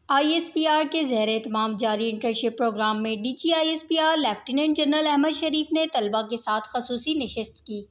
ISPR کے زیر اہتمام جاری انٹرنشپ پروگرام میں DGISPR لیفٹیننٹ جنرل احمد شریف نے طلباء کے ساتھ خصوصی نشست کی۔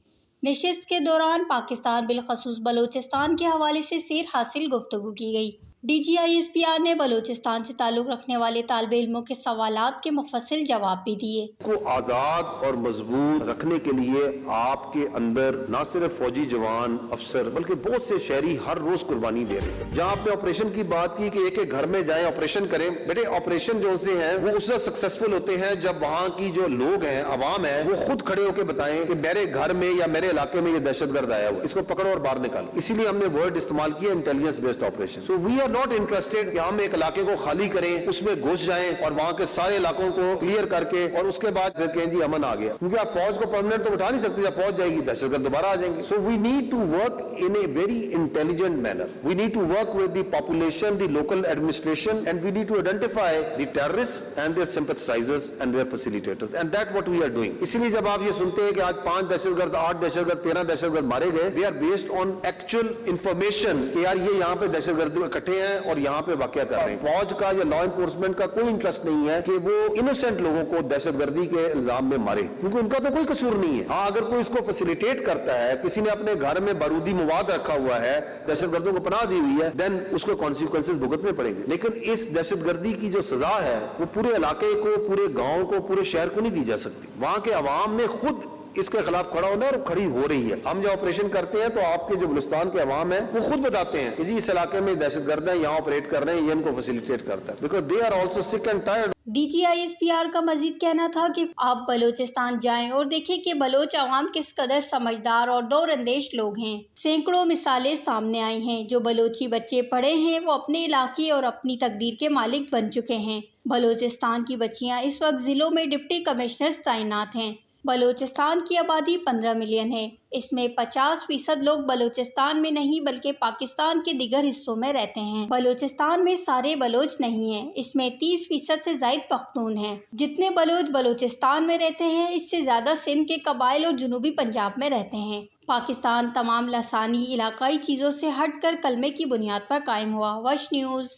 نشست کے دوران پاکستان بالخصوص بلوچستان کے حوالے سے سیر حاصل گفتگو کی گئی۔ DGISPR نے بلوچستان سے تعلق رکھنے والے طالب علموں کے سوالات کے مفصل جواب بھی دیے۔ کو آزاد اور مضبوط رکھنے کے لیے آپ کے اندر نہ صرف فوجی جوان افسر بلکہ بہت سے شہری ہر روز قربانی دے رہے ہیں۔ جہاں آپ نے آپریشن کی بات کی کہ ایک گھر میں جائیں آپریشن کریں، بیٹے آپریشن جو سے ہیں وہ اس وقت سکسیسفل ہوتے ہیں جب وہاں کی جو لوگ ہیں، عوام ہے، وہ خود کھڑے ہو کے بتائیں کہ میرے گھر میں یا میرے علاقے میں یہ دہشت گرد آیا ہوا، اس کو پکڑو اور باہر نکالو۔ اسی لیے ہم نے ورڈ استعمال کیا intelligence based operation. So we are not interested کہ ہم ایک علاقے کو خالی کریں، اس میں گھس جائیں اور وہاں کے سارے علاقوں کو کلیئر کر کے اور اس کے بعد پھر کہیں جی امن آ گیا، کیونکہ آپ فوج کو پرماننٹ تو بٹھا نہیں سکتے، جب فوج جائے گی دہشت گرد دوبارہ آ جائیں گے۔ So we need to work in a very intelligent manner, we need to work with the population, the local administration, and we need to identify the terrorist and their sympathisers and their facilitators, and that what we are doing. اسی لیے جب آپ یہ سنتے ہیں کہ آج 5 دہشت گرد، 8 دہشت گرد، 13 دہشت گرد مارے گئے، they are based on actual information کہ یار یہ یہاں پہ دہشت گرد اکٹھے ہیں اور یہاں پہ واقعہ کر رہے ہیں۔ فوج کا یا لا انفورسمنٹ کا کوئی انٹرسٹ نہیں ہے کہ وہ انوسینٹ لوگوں کو دہشت گردی کے الزام میں مارے، کیونکہ ان کا تو کوئی قصور نہیں ہے۔ ہاں اگر کوئی اس کو فیسیلیٹیٹ کرتا ہے، کسی نے اپنے گھر میں بارودی مواد رکھا ہوا ہے، دہشت گردوں کو پناہ دی ہوئی ہے، دین اس کو کانسیکوینسز بھگتنے پڑیں گے۔ لیکن اس دہشت گردی کی جو سزا ہے وہ پورے علاقے کو، پورے گاؤں کو، پورے شہر کو نہیں دی جا سکتی۔ وہاں کے عوام نے خود اس کے خلاف کھڑا ہونا ہے اور کھڑی ہو رہی ہے۔ ہم جو آپریشن کرتے ہیں تو آپ کے جو بلوچستان کے عوام ہیں وہ خود بتاتے ہیں کہ جی اس علاقے میں دہشت گرد ہیں، یہاں آپریٹ کر رہے ہیں، یہ ان کو فیسیلیٹیٹ کرتا ہے، بیکاز دے آر آلسو سک اینڈ ٹائرڈ۔ DGISPR کا مزید کہنا تھا کہ آپ بلوچستان جائیں اور دیکھیں کہ بلوچ عوام کس قدر سمجھدار اور دور اندیش لوگ ہیں۔ سینکڑوں مثالیں سامنے آئی ہیں۔ جو بلوچی بچے پڑھے ہیں وہ اپنے علاقے اور اپنی تقدیر کے مالک بن چکے ہیں۔ بلوچستان کی بچیاں اس وقت ضلعوں میں ڈپٹی کمشنرز تعینات ہیں۔ بلوچستان کی آبادی 15 ملین ہے۔ اس میں 50% لوگ بلوچستان میں نہیں بلکہ پاکستان کے دیگر حصوں میں رہتے ہیں۔ بلوچستان میں سارے بلوچ نہیں ہیں، اس میں 30% سے زائد پختون ہیں۔ جتنے بلوچ بلوچستان میں رہتے ہیں اس سے زیادہ سندھ کے قبائل اور جنوبی پنجاب میں رہتے ہیں۔ پاکستان تمام لسانی علاقائی چیزوں سے ہٹ کر کلمے کی بنیاد پر قائم ہوا۔ وش نیوز۔